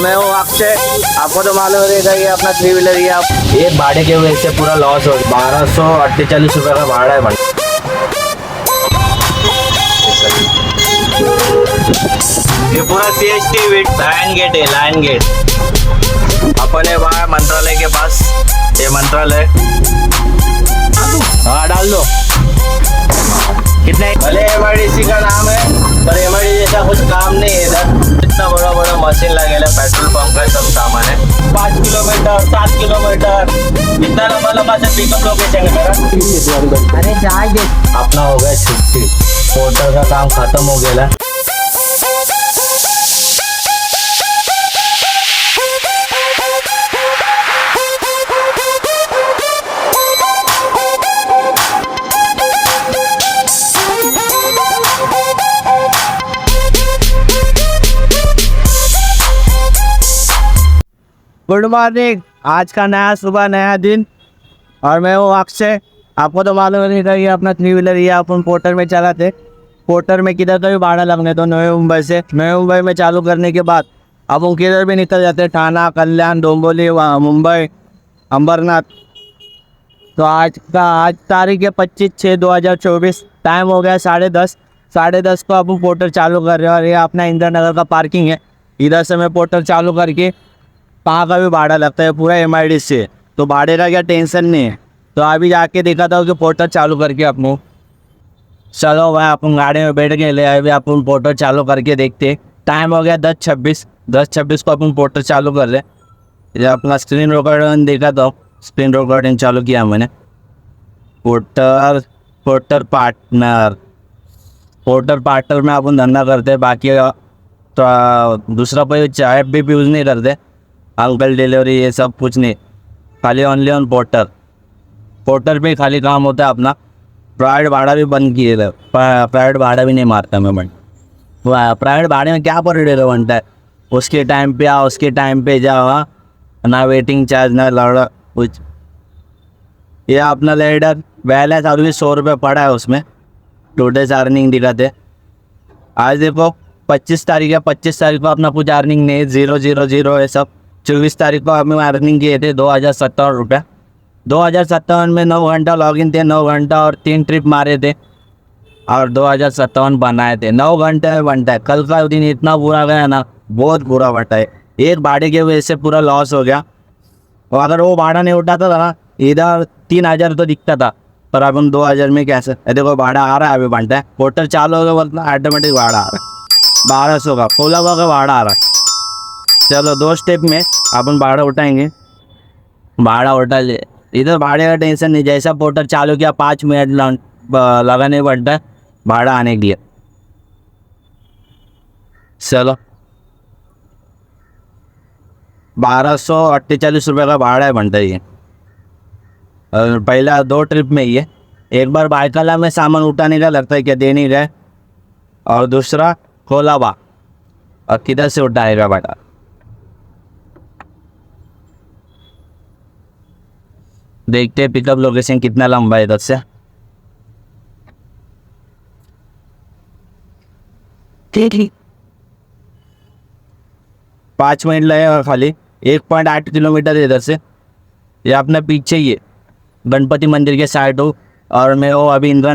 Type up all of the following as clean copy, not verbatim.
मैं हूँ अक्षय। आपको तो मालूम रहेगा ये अपना 3 व्हीलर ही आप एक भाड़े के वजह से पूरा लॉस हो 1248 रुपये का भाड़ा है भाई। ये पूरा CST लाइन गेट है, लाइन गेट। अपन है वहाँ मंत्रालय के पास, ये मंत्रालय। हाँ डाल दो। कितने भले MIDC का नाम है पर MIDC जैसा कुछ काम नहीं है इधर। इतना बड़ा बड़ा मशीन लगेगा, पेट्रोल पंप का सब सामान है। 5 किलोमीटर 7 किलोमीटर इतना लंबा लंबा से पिकअप लोकेशन है मेरा। अरे जाए अपना हो गया छुट्टी, पोर्टर का काम खत्म हो गया। गुड मॉर्निंग, आज का नया सुबह नया दिन और मैं हूँ अक्षय। आपको तो मालूम नहीं था ये अपना 3 व्हीलर ये अपन पोर्टर में चलाते। पोर्टर में किधर का भी भाड़ा लगने तो नए मुंबई से, नए मुंबई में चालू करने के बाद अब हम किधर भी निकल जाते, ठाणा, कल्याण, डोंबिवली, मुंबई, अंबरनाथ। तो आज तारीख है 25/6/2024, टाइम हो गया 10:30। 10:30 को अपन पोर्टर चालू कर रहे हैं और ये अपना इंदिरा नगर का पार्किंग है। इधर से मैं पोर्टर चालू करके कहाँ का भी भाड़ा लगता है पूरा MIDC से, तो भाड़े का क्या टेंशन नहीं है। तो अभी जाके देखा था कि पोर्टर चालू करके अपन चलो भाई अपन गाड़ी में बैठ के ले अभी अपन पोर्टर चालू करके देखते। टाइम हो गया 10:26 को अपन पोर्टर चालू कर रहे। ये अपना स्क्रीन रिकॉर्डिंग देखा था, स्क्रीन रिकॉर्डिंग चालू किया मैंने। पोर्टर पार्टनर में अपन धंधा करते, बाकी तो दूसरा कोई ऐप भी यूज़ नहीं करते, अंकल डिलीवरी ये सब कुछ नहीं, खाली ओनली ऑन पोर्टर पे खाली काम होता है अपना। प्राइवेट भाड़ा भी बंद किए थे, प्राइवेट भाड़ा भी नहीं मारता मैं बन। प्राइवेट भाड़े में क्या पर डेढ़ बनता है, उसके टाइम पे आओ उसके टाइम पे जाओ, ना वेटिंग चार्ज ना लड़ा कुछ। ये अपना लेडर बैलेंस अभी 100 रुपये पड़ा है उसमें, टूडेज अर्निंग दिखाते। आज देखो 25 तारीख है, 25 तारीख को अपना कुछ अर्निंग नहीं, 0 है सब। 24 तारीख को हमें अर्निंग किए थे 2057 रुपये। 2057 में 9 घंटा लॉगिन थे, 9 घंटा और 3 ट्रिप मारे थे और 2057 बनाए थे। 9 घंटे में बनता है। कल का दिन इतना बुरा गया ना, बहुत बुरा बटा है। एक भाड़े की वजह से पूरा लॉस हो गया। और अगर वो भाड़ा नहीं उठाता था ना, इधर 3000 तो दिखता था, पर अब हम 2000 में कैसे। देखो भाड़ा आ रहा है, अभी बनता है। पोर्टल चालू हो गया मतलब ऑटोमेटिक भाड़ा आ रहा है 1200 का, 1600 का भाड़ा आ रहा है। चलो 2 स्टेप में अपन भाड़ा उठाएंगे। भाड़ा उठा ले, इधर भाड़े का टेंशन नहीं। जैसा पोर्टल चालू किया 5 मिनट लगाने पड़ता है भाड़ा आने के लिए। चलो 1248 रुपये का भाड़ा है बनता है ये। पहला 2 ट्रिप में ही है। एक बार बाइकला में सामान उठाने का लगता है क्या देने गए, और दूसरा कोलाबा और किधर से उठाएगा भाड़ा। देखते हैं पिकअप लोकेशन कितना लंबा है इधर से। ठीक 5 मिनट लगेगा खाली। 1.8 किलोमीटर इधर से। ये अपना पीछे ही है, गणपति मंदिर के साइड हो। और मैं वो अभी इंदिरा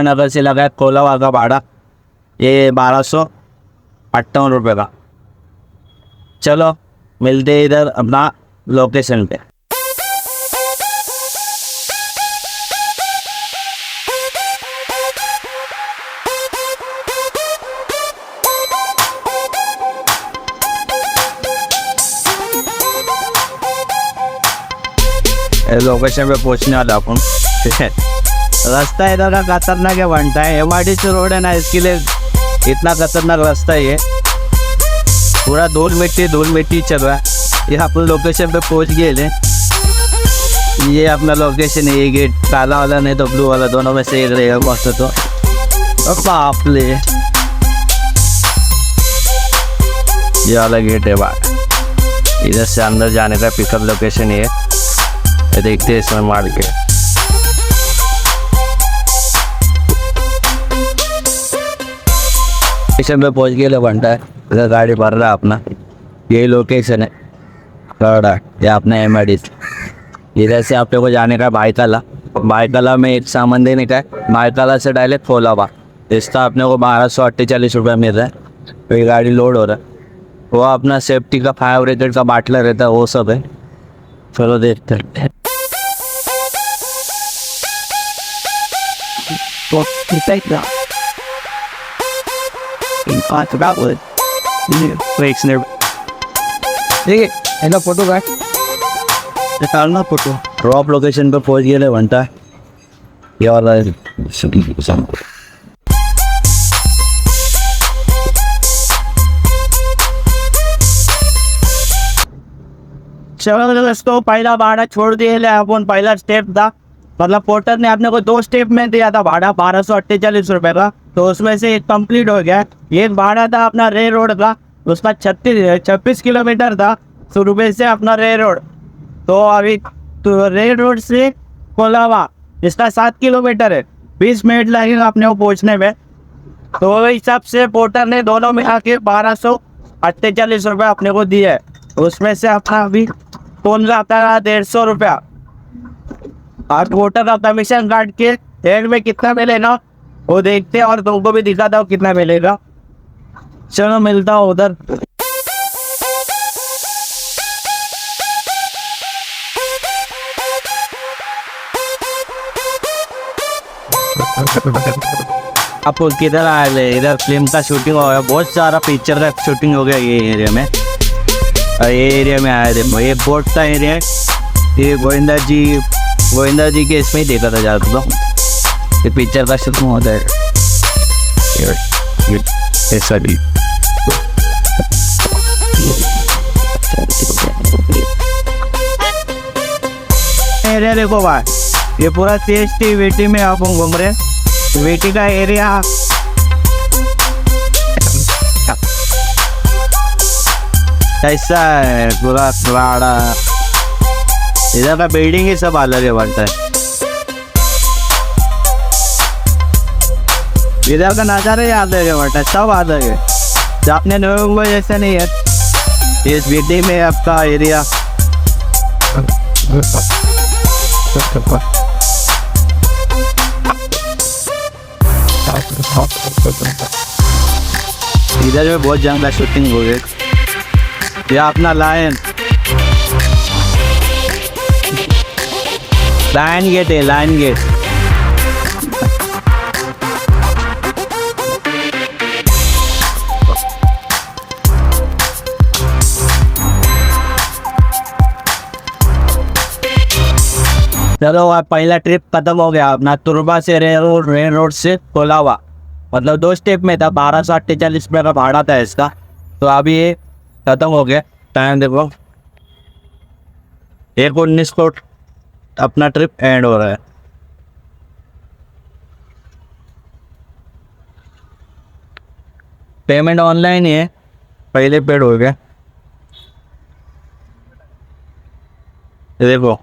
नगर से लगा है कोलाबा का भाड़ा, ये 1258 रुपये का। चलो मिलते इधर अपना लोकेशन पे। लोकेशन पे पहुंचने वाला अपन। रास्ता इधर का खतरनाक है बनता है, MIDC रोड है ना, इसके लिए इतना खतरनाक रास्ता है ये। पूरा धूल मिट्टी चल रहा है। ये अपन लोकेशन पे पहुंच गए ले। ये अपना लोकेशन है, ये गेट काला वाला नहीं तो ब्लू वाला, दोनों में से एक रहेगा मस्त। तो बाप ले, ये वाला गेट है बाहर। इधर से अंदर जाने का पिकअप लोकेशन है। देखते हैं इसमें मार के। स्टेशन पे पहुंच गए, घंटा है, इधर गाड़ी भर रहा है अपना। यही लोकेशन है थर्ड, ये अपना MID। इधर से आप लोग को जाने का है भाईकला। भाईकला में एक सामान देने का है, भाईकला से डायरेक्ट कोलाबा। इसका अपने को 1248 रुपये मिल रहा है। तो ये गाड़ी लोड हो रहा है। वो अपना सेफ्टी का 5 रेटेड का बाटला रहता है, वो सब है। चलो देखते हैं। तो ठीक है, फोटो का निकालना फोटो। ड्रॉप लोकेशन पे पहुंच गए घंटा ये वाला चलो दोस्तों, पहला भाड़ा छोड़ दिए अपन। पहला स्टेप था, मतलब पोर्टर ने आपने को 2 स्टेप में दिया था भाड़ा 1248 रुपये का, तो उसमें से एक कंप्लीट हो गया। एक भाड़ा था अपना रे रोड का, उसका 26 किलोमीटर था सुरुबे से अपना रे रोड। तो अभी तो रे रोड से कोलाबा इसका 7 किलोमीटर है, 20 मिनट लगेगा अपने को पहुँचने में। तो हिसाब से पोर्टर ने दोनों में आके 1248 रुपये अपने को दिए है। उसमें से अपना अभी टोल जाता है 150 रुपया। और पोर्टर का कमीशन काट के एंड में कितना मिलेगा वो देखते हैं, और तुमको भी दिखाता हूँ कितना मिलेगा। चलो मिलता हूँ उधर। आप किधर आए ले? इधर फिल्म का शूटिंग हो गया, बहुत सारा पिक्चर का शूटिंग हो गया ये एरिया में। ये एरिया में आए थे, ये बोट का एरिया है। ये गोविंदा जी के इसमें ही देखा था ज़्यादा। तो ये पिक्चर का शूटिंग होता है ऐसा भी। एरिया देखो भाई, ये पूरा CST VT में आप घूम रहे हैं। VT का एरिया ऐसा है, पूरा प्राड़ा। इधर का बिल्डिंग ही सब अलग है बनता है। इधर का नज़ारा ही अलग है बनता है, सब अलग है। आपने नोएडा जैसा नहीं है इस VT में आपका एरिया। इधर में बहुत ज्यादा शूटिंग हो गई। ये अपना लायन गेट है, लायन गेट। चलो पहला ट्रिप खत्म हो गया अपना। तुरबा से रेन रोड से कोलाबा, मतलब 2 स्टेप में था। 1248 रुपये का भाड़ा था इसका। तो अभी ये खत्म हो गया। टाइम देखो 1:19 को अपना ट्रिप एंड हो रहा है। पेमेंट ऑनलाइन ही है, पहले पेड हो गया। देखो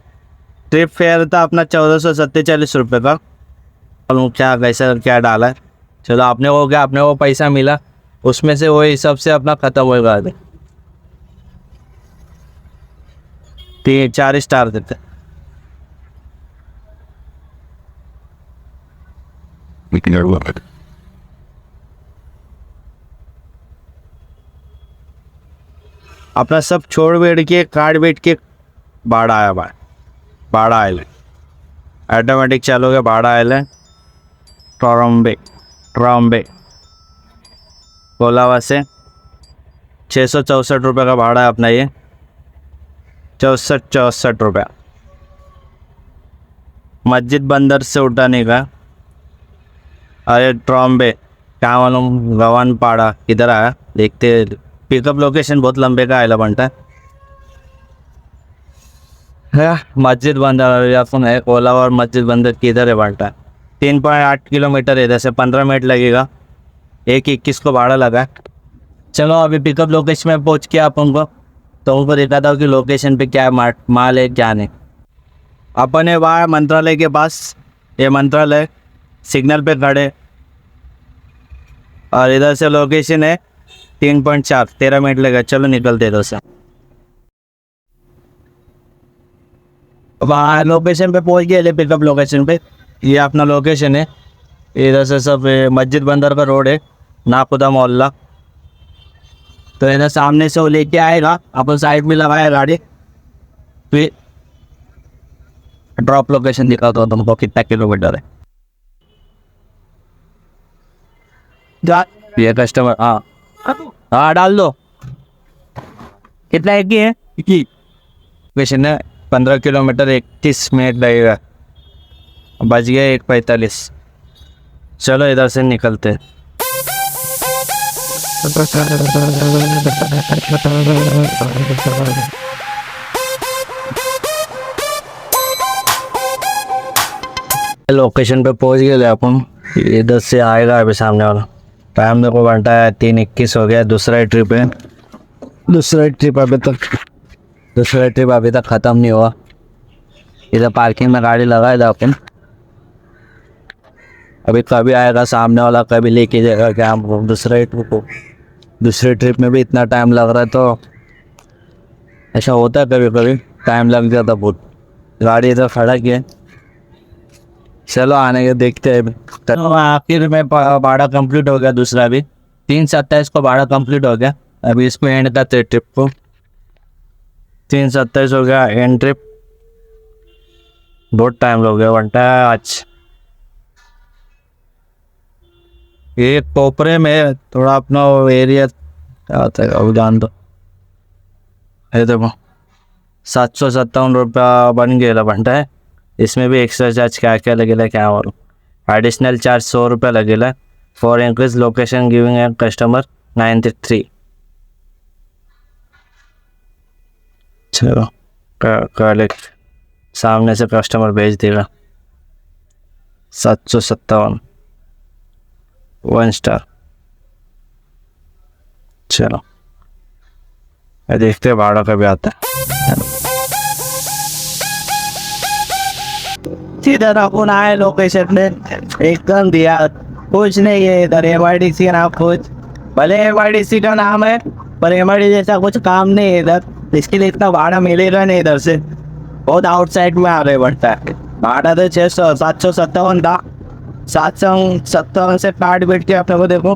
ट्रिप फेयर था अपना 1447 रुपये का। और क्या कैसा क्या डाला है। चलो आपने वो क्या, आपने वो पैसा मिला, उसमें से वही हिसाब से अपना ख़त्म होगा। 4 स्टार देते। अपना सब छोड़ बैठ के कार्ड बैठ के भाड़ा आया भाई। भाड़ा आयल ऑटोमेटिक चालू हो गया। भाड़ा आयल है ट्रॉम्बे कोलाबा से 664 रुपये का भाड़ा है अपना। ये 64 रुपया। मस्जिद बंदर से उठाने का। अरे ट्रॉम्बे क्या मालूम, गवान पाड़ा किधर आया देखते। पिकअप लोकेशन बहुत लंबे का आयला बनता है। मस्जिद बंदर अपन है कोलाबा और मस्जिद बंदर किधर है बनता है। 3.8 किलोमीटर है, इधर से 15 मिनट लगेगा। 1:21 को भाड़ा लगा। चलो अभी पिकअप लोकेशन में पहुंच के अपन को तो उनको दिखाता हूँ कि लोकेशन पे क्या माल है क्या नहीं। अपन है वहाँ मंत्रालय के पास। ये मंत्रालय सिग्नल पे खड़े और इधर से लोकेशन है 3.4 13 मिनट लगेगा। चलो निकलते इधर से। वहाँ लोकेशन पे पहुँच गए, पिकअप लोकेशन पे। ये अपना लोकेशन है। इधर से सब मस्जिद बंदर का रोड है, नाकुदा मोहल्ला। तो इधर सामने से वो लेके आएगा, अपन साइड में लगाया गाड़ी, फिर ड्रॉप लोकेशन दिखाता हूँ तुमको कितना किलोमीटर है। ये कस्टमर, हाँ हाँ डाल दो। कितना एक ही है? लोकेशन है 15 किलोमीटर, 31 मिनट लगेगा। बज गए 1:45। चलो इधर से निकलते हैं। लोकेशन पे पहुंच गए अपन। इधर से आएगा अभी सामने वाला। टाइम देखो घंटा है 3:21 हो गया। दूसरा ट्रिप है। दूसरा ट्रिप अभी तक ख़त्म नहीं हुआ। इधर पार्किंग में गाड़ी लगाए था अपन। अभी कभी आएगा सामने वाला, कभी लेके जाएगा क्या हमको दूसरे ट्रिप को। दूसरे ट्रिप में भी इतना टाइम लग रहा है, तो ऐसा होता है कभी कभी टाइम लग जाता बहुत। गाड़ी इधर खड़ा किया। चलो आने के देखते हैं। तो आखिर में भाड़ा कंप्लीट हो गया। दूसरा भी 3:27 को भाड़ा कंप्लीट हो गया। अभी इसको एंड करते ट्रिप को। 3:27 हो गया एंड ट्रिप। बहुत टाइम हो गया, घंटा आज। ये कोपरे में थोड़ा अपना एरिया आता है, अब जान दो। ये देखो 757 रुपया बन गया घंटा है। इसमें भी एक्स्ट्रा चार्ज क्या क्या लगेगा क्या मालूम। एडिशनल चार्ज 100 रुपया लगेगा for increase location giving a customer 93। चलो कलेक्ट, सामने से कस्टमर भेज देगा। 757 1 स्टार। चलो देखते हैं भाड़ा कभी आता है। इधर अपन आए लोकेशन में, एकदम दिया कुछ नहीं है इधर। MIDC का नाम कुछ, भले MIDC का नाम है पर MIDC जैसा कुछ काम नहीं है इधर। इसके लिए इतना भाड़ा मिलेगा नहीं इधर से, बहुत आउटसाइड में आ रहे बढ़ता है भाड़ा। तो 757 था। 757 से कार्ड बैठ के अपने को देखो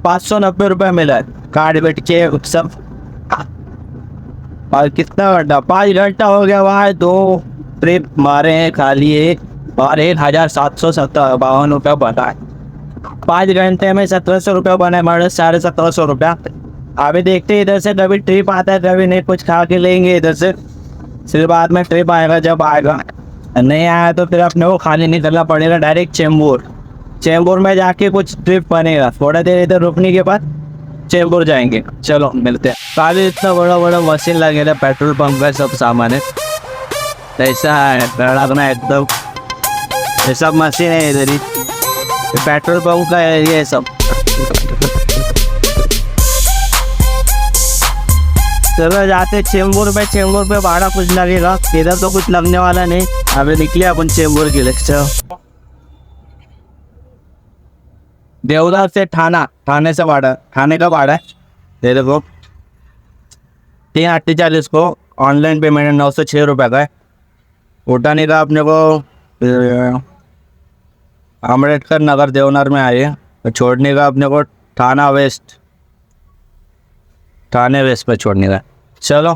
590 रुपये मिला है कार्ड बैठ के सब। और कितना घंटा, 5 घंटा हो गया वहाँ। 2 ट्रिप मारे हैं खाली है, और 1752 रुपया बना है। 5 घंटे में 1700 रुपया बना है, मारे 1750 रुपया। अभी देखते हैं इधर से कभी ट्रिप आता है, कभी नहीं। कुछ खा के लेंगे इधर से, फिर बाद में ट्रिप आएगा जब आएगा। नहीं आया तो फिर अपने को खाली निकलना पड़ेगा डायरेक्ट चेंबूर में जाके कुछ ट्रिप बनेगा। थोड़ा देर इधर रुकने के बाद चेंबूर जाएंगे। चलो मिलते हैं। काफी इतना बड़ा मशीन लगेगा, पेट्रोल पंप का सब सामान है। ऐसा है लगना एकदम, ये सब मशीन है इधर ही, पेट्रोल पंप का है ये सब। चलो जाते चेंबूर में। चेंबूर पे भाड़ा कुछ लगेगा, इधर तो कुछ लगने वाला नहीं। अभी निकले अपन चेंबूर के लिए। चलो देवदार से थाने से भाड़ा, थाने का भाड़ा है ये देखो 3:48 को। ऑनलाइन पेमेंट है 906 रुपये का है। उठाने का अपने को अम्बेडकर नगर देवनार में आए। तो छोड़ने का अपने को थाने वेस्ट पे छोड़ने का। चलो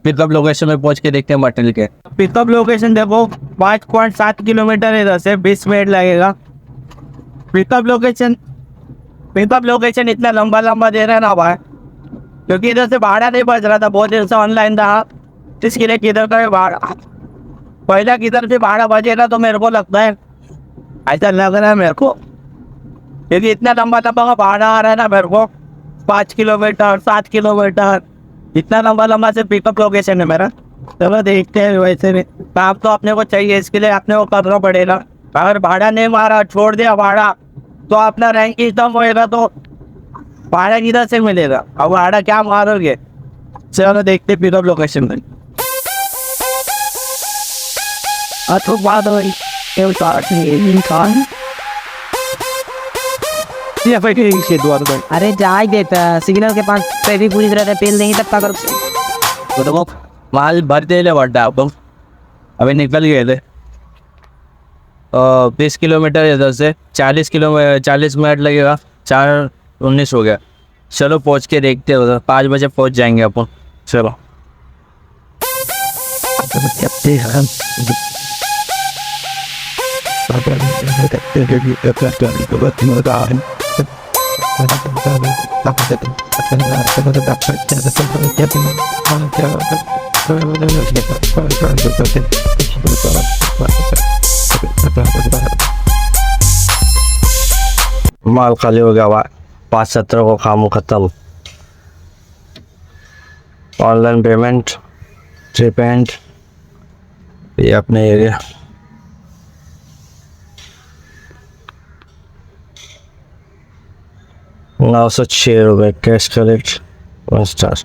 पिकअप लोकेशन में पहुंच के देखते हैं मटेरियल के। पिकअप लोकेशन देखो 5.7 किलोमीटर है इधर से, 20 मिनट लगेगा। पिकअप लोकेशन इतना लंबा दे रहा है ना भाई, क्योंकि इधर से भाड़ा नहीं बच रहा था। बहुत देर से ऑनलाइन था, इसके लिए किधर का भाड़ा, पहला किधर से भाड़ा बचेगा तो मेरे को लगता है, ऐसा लग रहा है मेरे को, क्योंकि इतना लंबा का भाड़ा आ रहा है ना मेरे को। 5 किलोमीटर 7 किलोमीटर इतना लंबा से पिकअप लोकेशन है मेरा। चलो देखते हैं। वैसे भी काम तो अपने को चाहिए, इसके लिए अपने को करना पड़ेगा। अगर भाड़ा नहीं मारा, छोड़ दिया भाड़ा, तो अपना रैंक खत्म होएगा, तो भाड़ा किधर से मिलेगा। अब भाड़ा क्या मारोगे। चलो देखते पिकअप लोकेशन में। अरे जा ही देता, सिग्नल के पास ट्रैफिक पुलिस रहता है, तेल नहीं तब कर। तो देखो माल भरते ले बढ़ा अपन अभी निकल गए थे 20 किलोमीटर इधर से 40 मिनट लगेगा 4:19 हो गया। चलो पहुँच के देखते हैं उधर 5 बजे पहुँच जाएंगे अपन। चलो माल खाली हो गया 5:17 को काम खत्म। ऑनलाइन पेमेंट ट्रिपेंट ये अपने एरिया ₹906 कैश कलेक्ट 1 स्टार।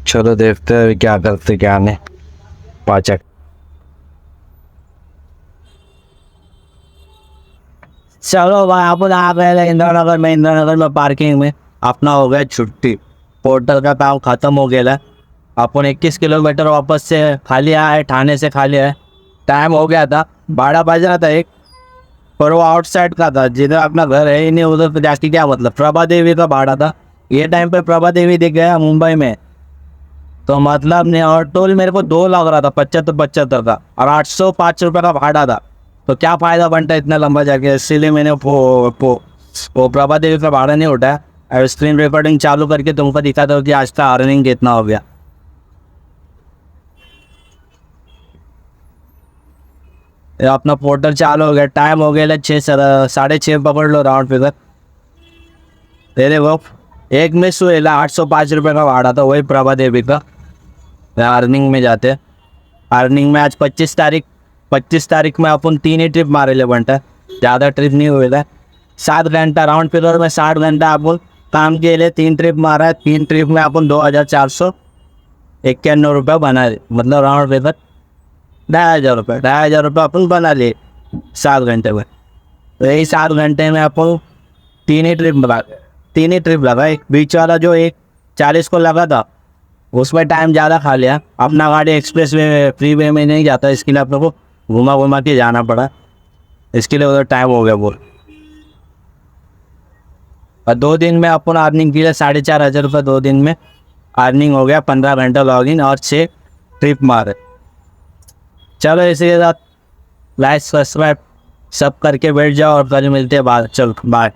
चलो देखते हैं क्या करते क्या नहीं। पाचक चलो भाई अपन आ गए इंदिरा नगर में पार्किंग में अपना हो गया छुट्टी। पोर्टल का काम ख़त्म हो गया है। अपन 21 किलोमीटर वापस से खाली आए, ठाणे से खाली आए। टाइम हो गया था 12 बज रहा था एक, पर वो आउटसाइड का था जिधर अपना घर है ही नहीं, उधर तो जाके क्या मतलब। प्रभा देवी का भाड़ा था, ये टाइम पे प्रभा देवी दिख गया मुंबई में तो मतलब नहीं। और टोल मेरे को 2 लग रहा था 75 का, और 805 रुपये का भाड़ा था। तो क्या फ़ायदा बनता है इतना लंबा जाके, इसीलिए मैंने वो प्रभा देवी का भाड़ा नहीं उठाया। और स्क्रीन रिकॉर्डिंग चालू करके तुमको दिखाता हूँ कि आज का अर्निंग कितना हो गया। ये अपना पोर्टल चालू हो गया। टाइम हो गया 6 पकड़ लो राउंड फिगर। तेरे वो एक मिस हुए 805 रुपये का भाड़ा था, वही प्रभा देवी का। अर्निंग में जाते, अर्निंग में आज 25 तारीख में अपन 3 ही ट्रिप मारे ले बनता, ज़्यादा ट्रिप नहीं हुए थे। 7 घंटा राउंड फिगर में 60 घंटा अपन काम के लिए 3 ट्रिप मारा है। 3 ट्रिप में अपन 2491 रुपये बना, मतलब राउंड फिगर 2,500 रुपये अपन बना लिए 7 घंटे में। तो यही 7 घंटे में अपन 3 ही ट्रिप लगा। एक बीच वाला जो 1:40 को लगा था उसमें टाइम ज़्यादा खा लिया। अपना गाड़ी एक्सप्रेस वे फ्री वे में नहीं जाता, इसके लिए अपने को घुमा के जाना पड़ा, इसके लिए उधर टाइम हो गया बोल। और 2 दिन में अपन अर्निंग की 4,500 रुपये 2 दिन में अर्निंग हो गया। 15 घंटा लॉगिन और 6 ट्रिप मारे। चलो इसी के साथ लाइक सब्सक्राइब सब करके बैठ जाओ और कल मिलते हैं बाद। चलो बाय।